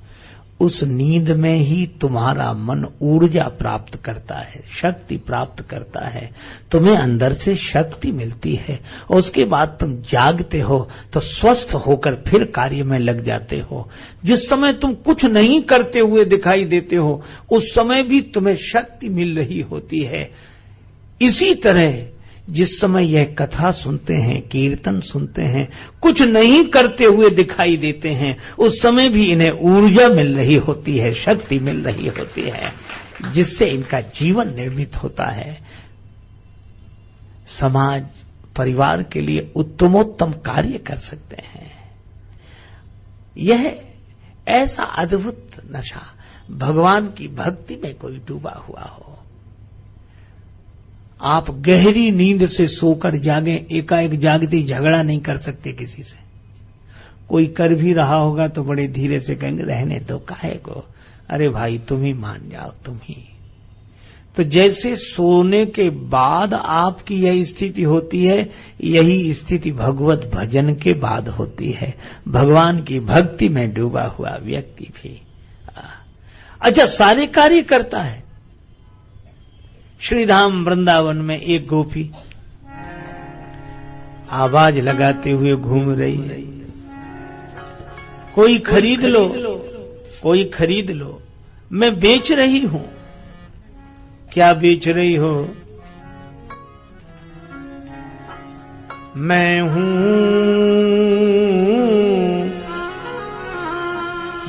उस नींद में ही तुम्हारा मन ऊर्जा प्राप्त करता है, शक्ति प्राप्त करता है, तुम्हें अंदर से शक्ति मिलती है, और उसके बाद तुम जागते हो तो स्वस्थ होकर फिर कार्य में लग जाते हो। जिस समय तुम कुछ नहीं करते हुए दिखाई देते हो, उस समय भी तुम्हें शक्ति मिल रही होती है। इसी तरह जिस समय यह कथा सुनते हैं, कीर्तन सुनते हैं, कुछ नहीं करते हुए दिखाई देते हैं, उस समय भी इन्हें ऊर्जा मिल रही होती है, शक्ति मिल रही होती है, जिससे इनका जीवन निर्मित होता है। समाज परिवार के लिए उत्तमोत्तम कार्य कर सकते हैं। यह ऐसा अद्भुत नशा, भगवान की भक्ति में कोई डूबा हुआ हो। आप गहरी नींद से सोकर जागे, एकाएक जागते झगड़ा नहीं कर सकते किसी से। कोई कर भी रहा होगा तो बड़े धीरे से कहेंगे रहने दो, काहे को, अरे भाई तुम ही मान जाओ, तुम ही। तो जैसे सोने के बाद आपकी यह स्थिति होती है, यही स्थिति भगवत भजन के बाद होती है, भगवान की भक्ति में डूबा हुआ व्यक्ति भी। अच्छा, सारे कार्य करता है। श्रीधाम वृंदावन में एक गोपी आवाज लगाते हुए घूम रही है, कोई खरीद लो, कोई खरीद लो, मैं बेच रही हूं। क्या बेच रही हो? मैं हूं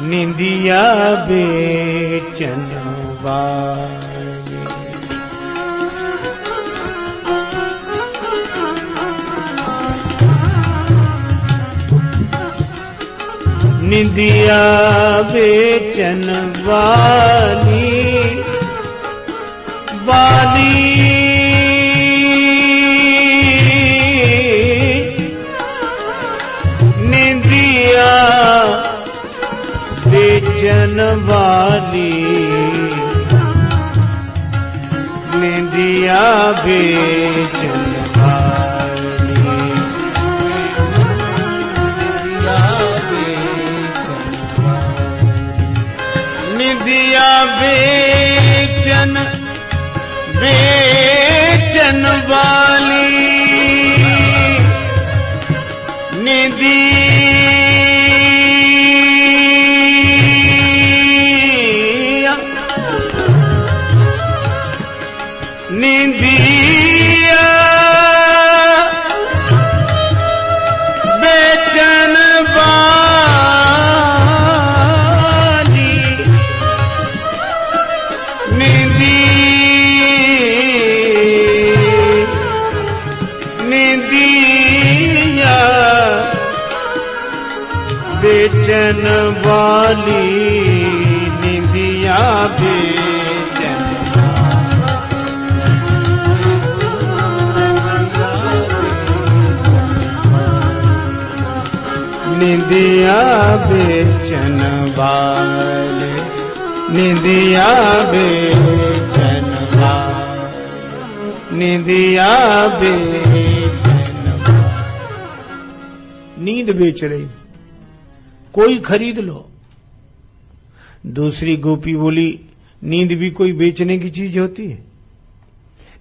निंदिया बेचन वाली, निंदिया बेचन वाली वाली, निंदिया बेचन वाली, निंदिया बेचन निंदिया बेचन बेचन वाली, निंदिया निंदिया बेचन वाली, निंदिया बेचन वाली, निंदिया बेचन, निंदिया बेचन वाले, निंदिया बेचन वाले, निंदिया बेचन वाले। नींद बेच रही, कोई खरीद लो। दूसरी गोपी बोली नींद भी कोई बेचने की चीज होती है?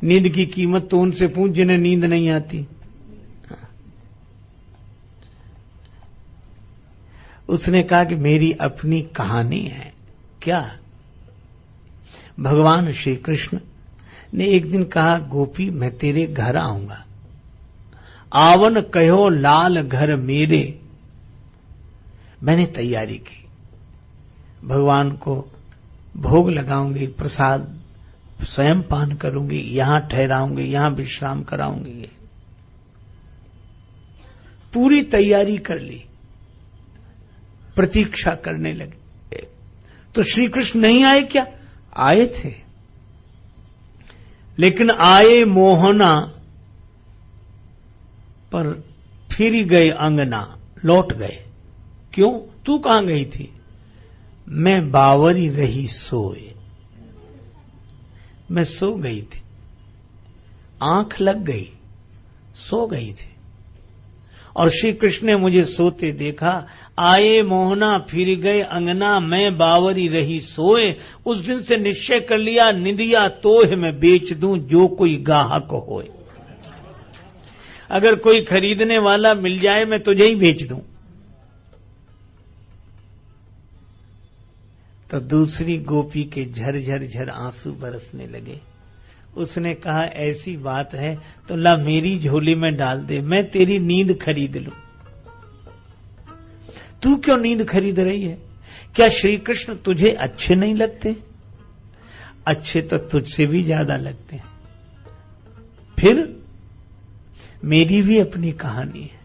नींद की कीमत तो उनसे पूछ जिन्हें नींद नहीं आती। उसने कहा कि मेरी अपनी कहानी है। क्या? भगवान श्री कृष्ण ने एक दिन कहा गोपी मैं तेरे घर आऊंगा, आवन कहो लाल घर मेरे। मैंने तैयारी की, भगवान को भोग लगाऊंगी, प्रसाद स्वयं पान करूंगी, यहां ठहराऊंगी, यहां विश्राम कराऊंगी। पूरी तैयारी कर ली, प्रतीक्षा करने लगे। तो श्री कृष्ण नहीं आए क्या? आए थे, लेकिन आए मोहना पर फिर गए अंगना, लौट गए। क्यों? तू कहां गई थी? मैं बावरी रही सोए, मैं सो गई थी, आंख लग गई, सो गई थी। और श्री कृष्ण ने मुझे सोते देखा, आए मोहना फिर गए अंगना, मैं बावरी रही सोए। उस दिन से निश्चय कर लिया, निंदिया तोह मैं बेच दूं, जो कोई गाहक होए। अगर कोई खरीदने वाला मिल जाए मैं तुझे ही बेच दूं। तो दूसरी गोपी के झरझर झर आंसू बरसने लगे। उसने कहा, ऐसी बात है तो ला मेरी झोली में डाल दे, मैं तेरी नींद खरीद लूं। तू क्यों नींद खरीद रही है? क्या श्री कृष्ण तुझे अच्छे नहीं लगते? अच्छे तो तुझसे भी ज्यादा लगते हैं। फिर मेरी भी अपनी कहानी है।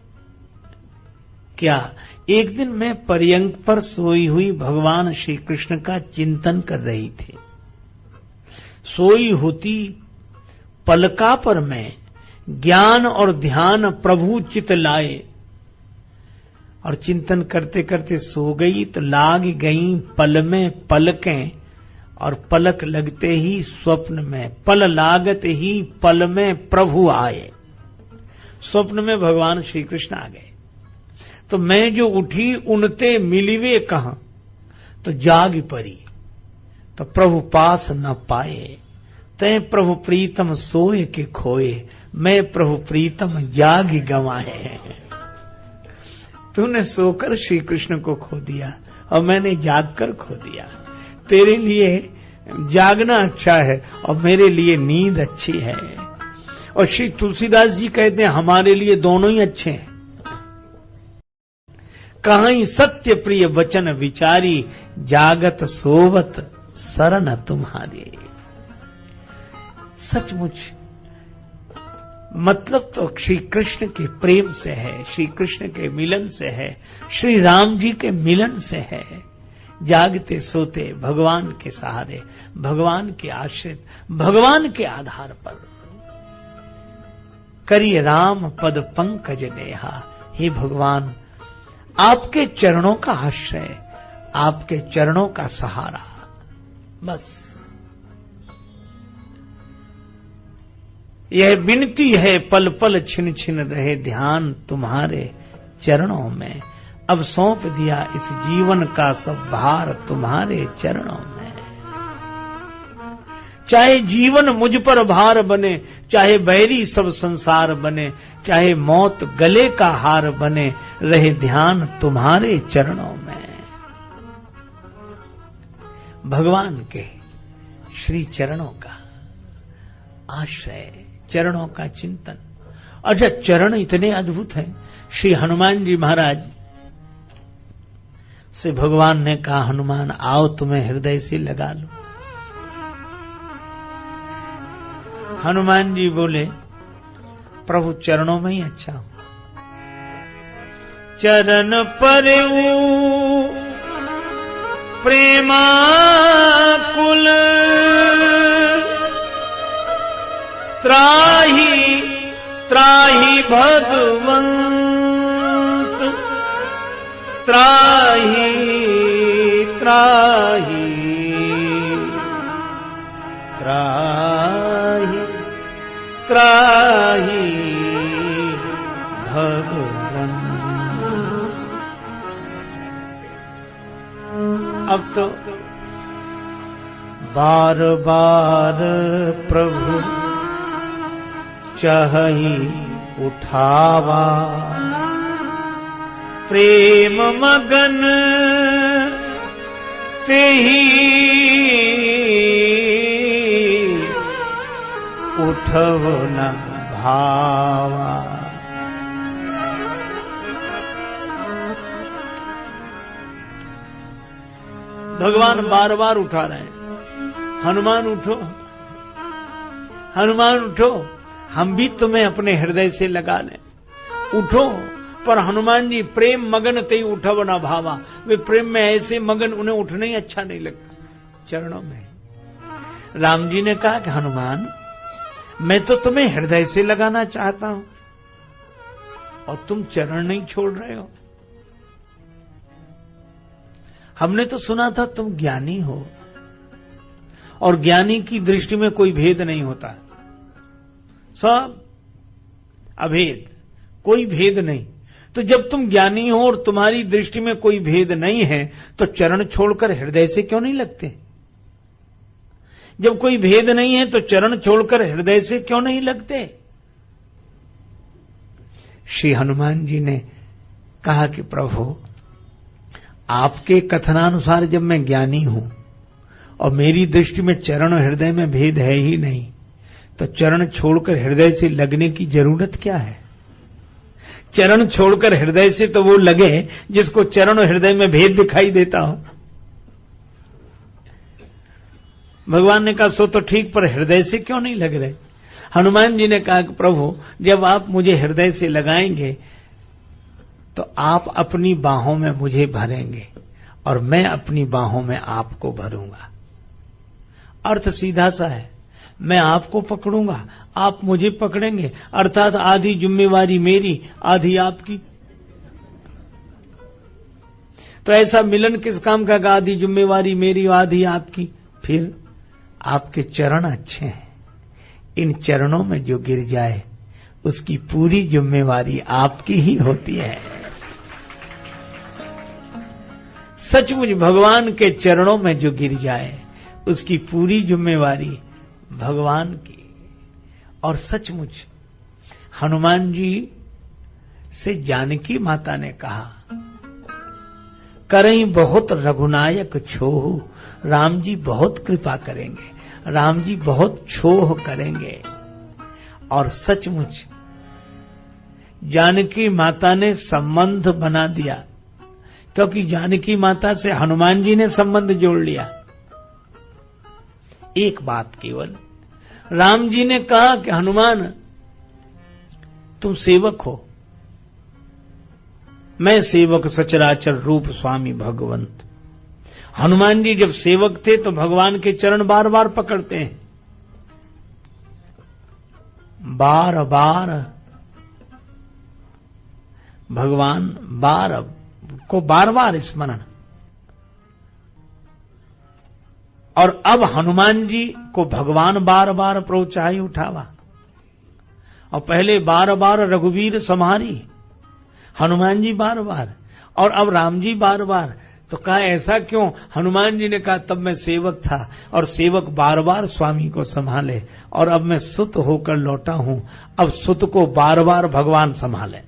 क्या? एक दिन मैं पर्यंक पर सोई हुई भगवान श्री कृष्ण का चिंतन कर रही थी। सोई होती पलका पर मैं ज्ञान और ध्यान प्रभु चित लाए, और चिंतन करते करते सो गई तो लाग गई पल में पलकें, और पलक लगते ही स्वप्न में, पल लागत ही पल में प्रभु आए। स्वप्न में भगवान श्री कृष्ण आ गए। तो मैं जो उठी उनते मिलिवे कहां, तो जाग परी, तो प्रभु पास न पाए। तै प्रभु प्रीतम सोए के खोए, मैं प्रभु प्रीतम जाग गंवाए। तूने सोकर श्री कृष्ण को खो दिया और मैंने जागकर खो दिया। तेरे लिए जागना अच्छा है और मेरे लिए नींद अच्छी है। और श्री तुलसीदास जी कहते हैं, हमारे लिए दोनों ही अच्छे हैं। कहीं सत्य प्रिय वचन विचारी, जागत सोवत शरण तुम्हारे। सचमुच मतलब तो श्री कृष्ण के प्रेम से है, श्री कृष्ण के मिलन से है, श्री राम जी के मिलन से है। जागते सोते भगवान के सहारे, भगवान के आश्रित, भगवान के आधार पर। करिए राम पद पंकज नेहा। हे भगवान, आपके चरणों का आश्रय, आपके चरणों का सहारा, बस यह विनती है। पल पल छिन छिन रहे ध्यान तुम्हारे चरणों में। अब सौंप दिया इस जीवन का सब भार तुम्हारे चरणों में। चाहे जीवन मुझ पर भार बने, चाहे बैरी सब संसार बने, चाहे मौत गले का हार बने, रहे ध्यान तुम्हारे चरणों में। भगवान के श्री चरणों का आश्रय, चरणों का चिंतन। अच्छा, चरण इतने अद्भुत हैं। श्री हनुमान जी महाराज से भगवान ने कहा, हनुमान आओ तुम्हें हृदय से लगा लो। हनुमान जी बोले, प्रभु चरणों में ही अच्छा हूं। चरण पर प्रेमाकुल, त्राहि त्राहि भगवंत, त्राहि त्राहि त्राहि त्राहि भगवंत। अब तो बार बार प्रभु चाहि उठावा, प्रेम मगन तेहि उठव न भावा। भगवान बार बार उठा रहे हैं, हनुमान उठो, हनुमान उठो, हम भी तुम्हें अपने हृदय से लगा लें, उठो। पर हनुमान जी प्रेम मगन ते उठव ना भावा, वे प्रेम में ऐसे मगन, उन्हें उठना ही अच्छा नहीं लगता चरणों में। राम जी ने कहा कि हनुमान, मैं तो तुम्हें हृदय से लगाना चाहता हूं, और तुम चरण नहीं छोड़ रहे हो। हमने तो सुना था तुम ज्ञानी हो, और ज्ञानी की दृष्टि में कोई भेद नहीं होता, सब अभेद, कोई भेद नहीं। तो जब तुम ज्ञानी हो और तुम्हारी दृष्टि में कोई भेद नहीं है, तो चरण छोड़कर हृदय से क्यों नहीं लगते? जब कोई भेद नहीं है तो चरण छोड़कर हृदय से क्यों नहीं लगते? श्री हनुमान जी ने कहा कि प्रभु, आपके कथनानुसार जब मैं ज्ञानी हूं और मेरी दृष्टि में चरण और हृदय में भेद है ही नहीं, तो चरण छोड़कर हृदय से लगने की जरूरत क्या है? चरण छोड़कर हृदय से तो वो लगे जिसको चरण और हृदय में भेद दिखाई देता हो। भगवान ने कहा सो तो ठीक, पर हृदय से क्यों नहीं लग रहे? हनुमान जी ने कहा कि प्रभु, जब आप मुझे हृदय से लगाएंगे तो आप अपनी बाहों में मुझे भरेंगे और मैं अपनी बाहों में आपको भरूंगा। अर्थ सीधा सा है, मैं आपको पकड़ूंगा, आप मुझे पकड़ेंगे, अर्थात आधी जिम्मेवारी मेरी, आधी आपकी। तो ऐसा मिलन किस काम का? आधी जिम्मेवारी मेरी, आधी आपकी। फिर आपके चरण अच्छे हैं, इन चरणों में जो गिर जाए उसकी पूरी जिम्मेवारी आपकी ही होती है। सचमुच भगवान के चरणों में जो गिर जाए उसकी पूरी जिम्मेवारी भगवान की। और सचमुच हनुमान जी से जानकी माता ने कहा, करई बहुत रघुनायक छोह, राम जी बहुत कृपा करेंगे, राम जी बहुत छोह करेंगे। और सचमुच जानकी माता ने संबंध बना दिया, क्योंकि जानकी माता से हनुमान जी ने संबंध जोड़ लिया। एक बात केवल, राम जी ने कहा कि हनुमान तुम सेवक हो, मैं सेवक सचराचर रूप स्वामी भगवंत। हनुमान जी जब सेवक थे तो भगवान के चरण बार बार पकड़ते हैं, बार बार भगवान बार बार स्मरण। और अब हनुमान जी को भगवान बार बार प्रोचाई उठावा, और पहले बार बार रघुवीर सम्हारी, हनुमान जी बार बार, और अब राम जी बार बार। तो कहा ऐसा क्यों? हनुमान जी ने कहा तब मैं सेवक था और सेवक बार बार स्वामी को संभाले, और अब मैं सुत होकर लौटा हूं, अब सुत को बार बार भगवान संभाले।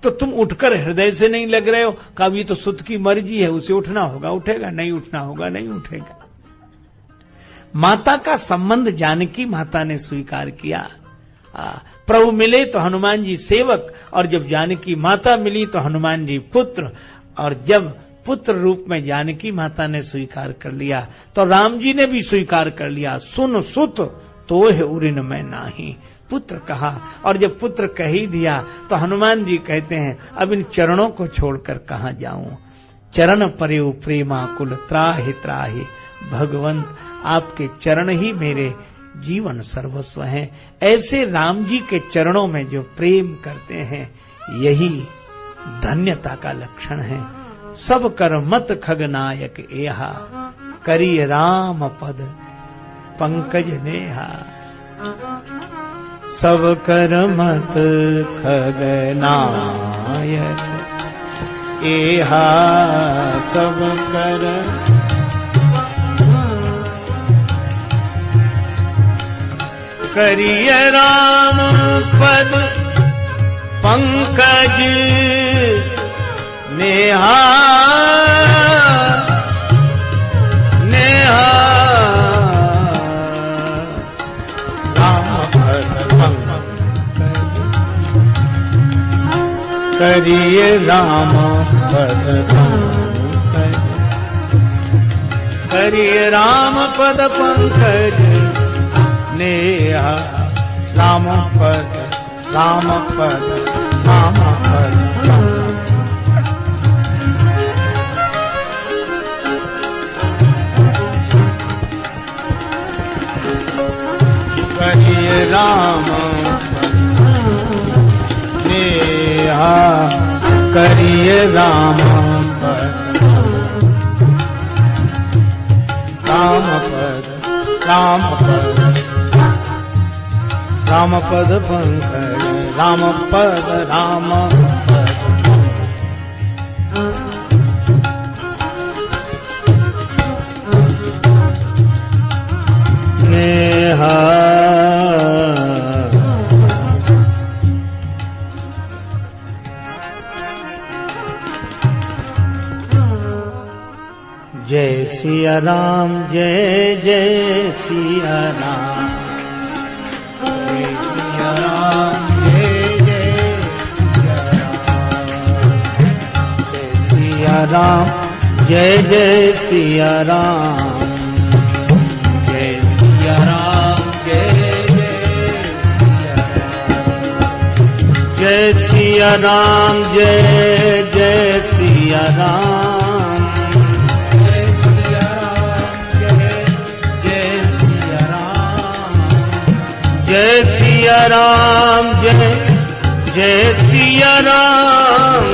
तो तुम उठकर हृदय से नहीं लग रहे हो। कहा ये तो सुत की मर्जी है, उसे उठना होगा उठेगा, नहीं उठना होगा नहीं उठेगा। माता का संबंध जानकी माता ने स्वीकार किया। प्रभु मिले तो हनुमान जी सेवक, और जब जानकी माता मिली तो हनुमान जी पुत्र, और जब पुत्र रूप में जानकी माता ने स्वीकार कर लिया तो राम जी ने भी स्वीकार कर लिया। सुन सुत तो है उरिन में नाही, पुत्र कहा, और जब पुत्र कह ही दिया तो हनुमान जी कहते हैं अब इन चरणों को छोड़कर कहां जाऊं। चरण परेउ प्रेमाकुल त्राहि त्राहि, भगवंत आपके चरण ही मेरे जीवन सर्वस्व हैं। ऐसे राम जी के चरणों में जो प्रेम करते हैं यही धन्यता का लक्षण है। सब कर मत खगनायक एहा, करी राम पद पंकज नेहा। सब कर मत खगनायक एहा, सब कर करिय राम पद पंकज नेहा नेहा। राम पद पंकज करिय राम पद पंकज, करिय राम पद पंकज नेहा। राम पद राम पद राम पद। करिय राम करिए राम पद राम पद राम पद राम पद पंकज राम पद राम पद नेहा जय सिया राम जय जय सिया राम जय सिया राम जय जय सिया राम जय सिया राम जय जय सिया राम जय सिया राम जय जय सिया राम जय जय सिया राम जय सिया राम जय जय सिया राम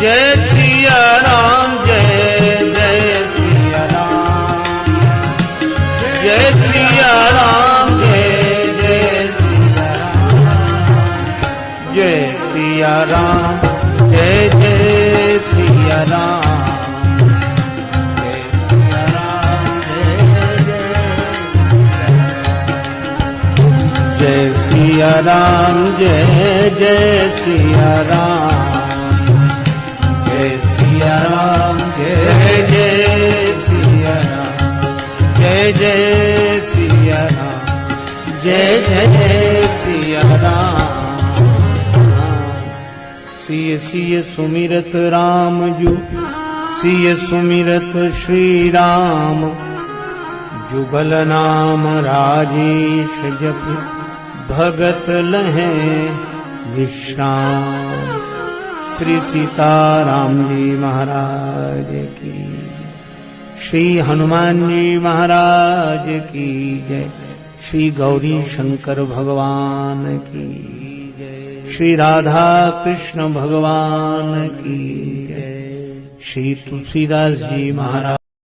जय सिया राम जय जय सिया राम जय सिया राम जय जय सिया राम जय सिया राम जय जय सिया राम जय सिया राम जय जय सिया राम जय सिया राम जय जय सिया राम जय जय सिया राम जय जय सिया राम सिय सिय सुमिरत राम जू सिय सुमिरत श्री राम जुगल नाम राजेश जप भगत लहे विश्राम। श्री सीताराम जी महाराज की, श्री हनुमान जी महाराज की जय, श्री गौरी शंकर भगवान की जय, श्री राधा कृष्ण भगवान की जय, श्री तुलसीदास जी महाराज